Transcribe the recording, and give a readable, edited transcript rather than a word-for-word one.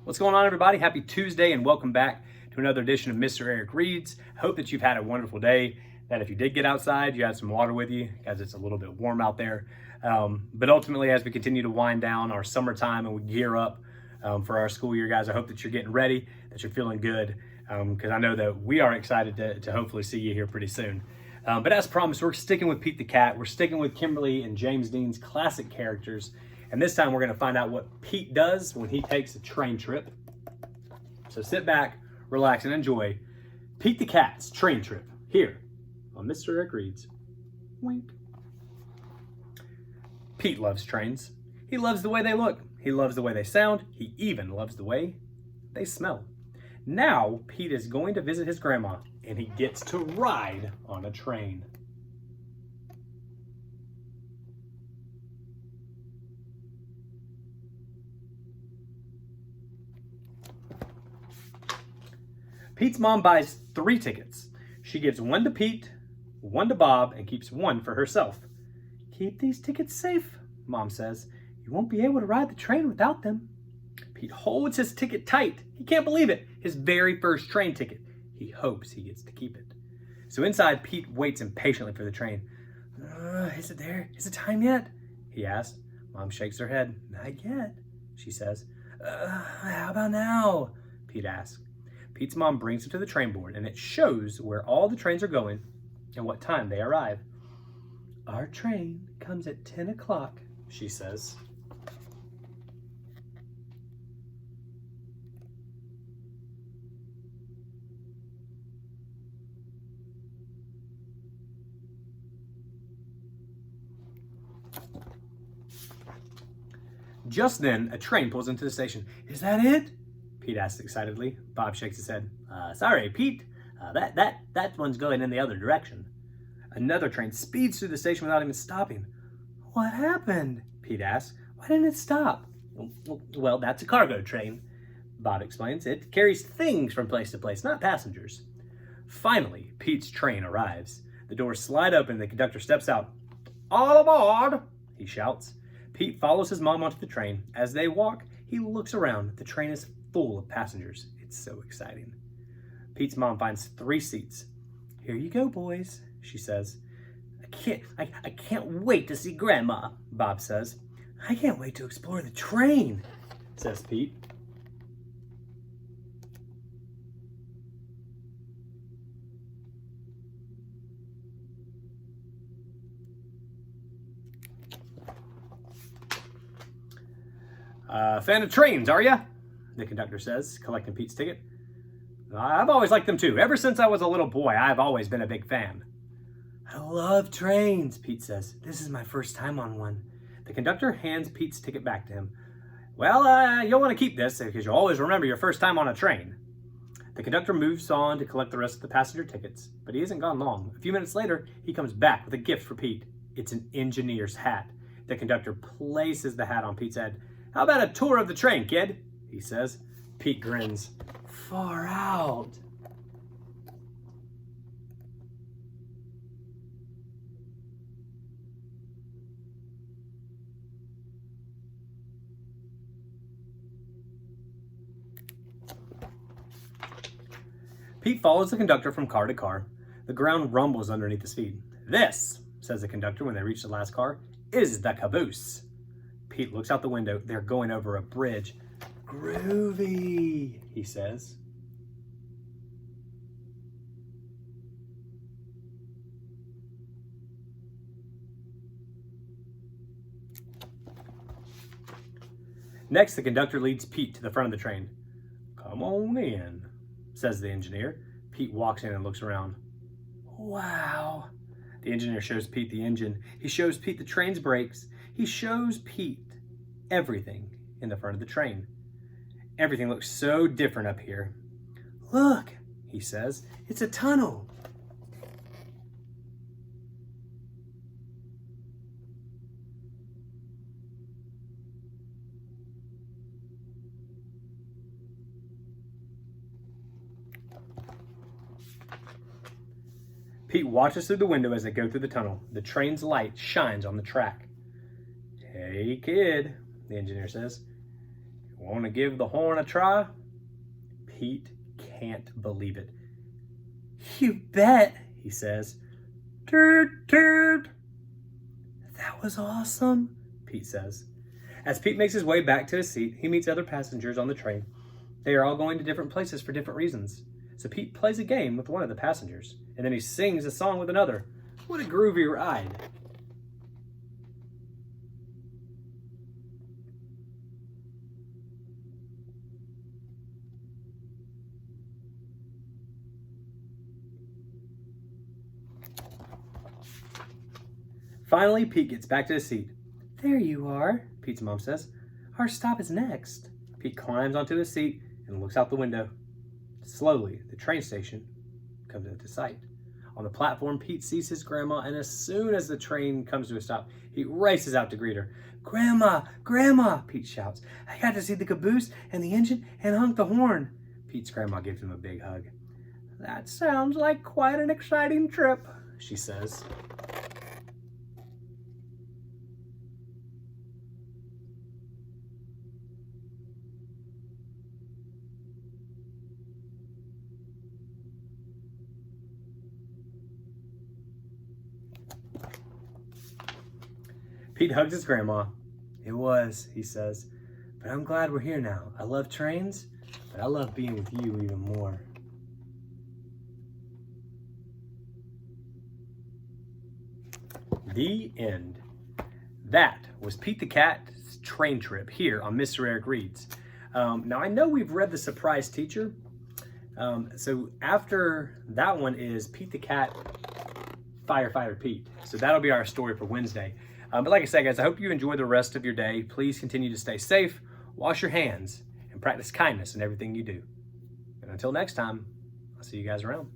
What's going on, everybody? Happy Tuesday and welcome back to another edition of Mr. Eric Reads. I hope that you've had a wonderful day, that if you did get outside, you had some water with you, because it's a little bit warm out there. But ultimately, as we continue to wind down our summertime and we gear up for our school year, guys, I hope that you're getting ready, that you're feeling good, because I know that we are excited to hopefully see you here pretty soon. But as promised, we're sticking with Pete the Cat. We're sticking with Kimberly and James Dean's classic characters. And this time we're going to find out what Pete does when he takes a train trip. So sit back, relax, and enjoy Pete the Cat's train trip here on Mr. Eric Reads. Wink. Pete loves trains. He loves the way they look. He loves the way they sound. He even loves the way they smell. Now Pete is going to visit his grandma, and he gets to ride on a train. Pete's mom buys 3 tickets. She gives 1 to Pete, 1 to Bob, and keeps 1 for herself. "Keep these tickets safe," Mom says. "You won't be able to ride the train without them." Pete holds his ticket tight. He can't believe it. His very first train ticket. He hopes he gets to keep it. So inside, Pete waits impatiently for the train. Is it there? Is it time yet?" he asks. Mom shakes her head. "Not yet," she says. How about now?" Pete asks. Pete's mom brings him to the train board, and it shows where all the trains are going and what time they arrive. "Our train comes at 10 o'clock, she says. Just then, a train pulls into the station. "Is that it?" Pete asks excitedly. Bob shakes his head. Sorry, Pete. That one's going in the other direction." Another train speeds through the station without even stopping. "What happened?" Pete asks. "Why didn't it stop?" Well, that's a cargo train," Bob explains. "It carries things from place to place, not passengers." Finally, Pete's train arrives. The doors slide open and the conductor steps out. "All aboard!" he shouts. Pete follows his mom onto the train. As they walk, he looks around. The train is full of passengers. It's so exciting. Pete's mom finds 3 seats. "Here you go, boys," she says. I can't wait to see Grandma," Bob says. "I can't wait to explore the train," says Pete. Fan of trains, are ya?" the conductor says, collecting Pete's ticket. "I've always liked them too. Ever since I was a little boy, I've always been a big fan." "I love trains," Pete says. "This is my first time on one." The conductor hands Pete's ticket back to him. "Well, you'll want to keep this because you'll always remember your first time on a train." The conductor moves on to collect the rest of the passenger tickets, but he isn't gone long. A few minutes later, he comes back with a gift for Pete. It's an engineer's hat. The conductor places the hat on Pete's head. "How about a tour of the train, kid?" he says. Pete grins. "Far out." Pete follows the conductor from car to car. The ground rumbles underneath his feet. "This," says the conductor when they reach the last car, "is the caboose." Pete looks out the window. They're going over a bridge. "Groovy," he says. Next, the conductor leads Pete to the front of the train. "Come on in," says the engineer. Pete walks in and looks around. Wow. The engineer shows Pete the engine. He shows Pete the train's brakes. He shows Pete everything in the front of the train. Everything looks so different up here. "Look," he says, "it's a tunnel." Pete watches through the window as they go through the tunnel. The train's light shines on the track. "Hey, kid," the engineer says. Want to give the horn a try? Pete can't believe it. You bet, he says. Toot, toot. That was awesome, Pete says. As Pete makes his way back to his seat, he meets other passengers on the train. They are all going to different places for different reasons. So Pete plays a game with one of the passengers, and then he sings a song with another. What a groovy ride. Finally, Pete gets back to his seat. There you are, Pete's mom says. Our stop is next. Pete climbs onto his seat and looks out the window. Slowly, the train station comes into sight. On the platform, Pete sees his grandma, and as soon as the train comes to a stop, he races out to greet her. Grandma, Grandma, Pete shouts. I got to see the caboose and the engine and honk the horn. Pete's grandma gives him a big hug. That sounds like quite an exciting trip, she says. Pete hugs his grandma. It was, he says, but I'm glad we're here now. I love trains, but I love being with you even more. The end. That was Pete the Cat's train trip here on Mr. Eric Reads. Now I know we've read The Surprise Teacher. So after that one is Pete the Cat, Firefighter Pete. So that'll be our story for Wednesday. But like I said, guys, I hope you enjoy the rest of your day. Please continue to stay safe, wash your hands, and practice kindness in everything you do. And until next time, I'll see you guys around.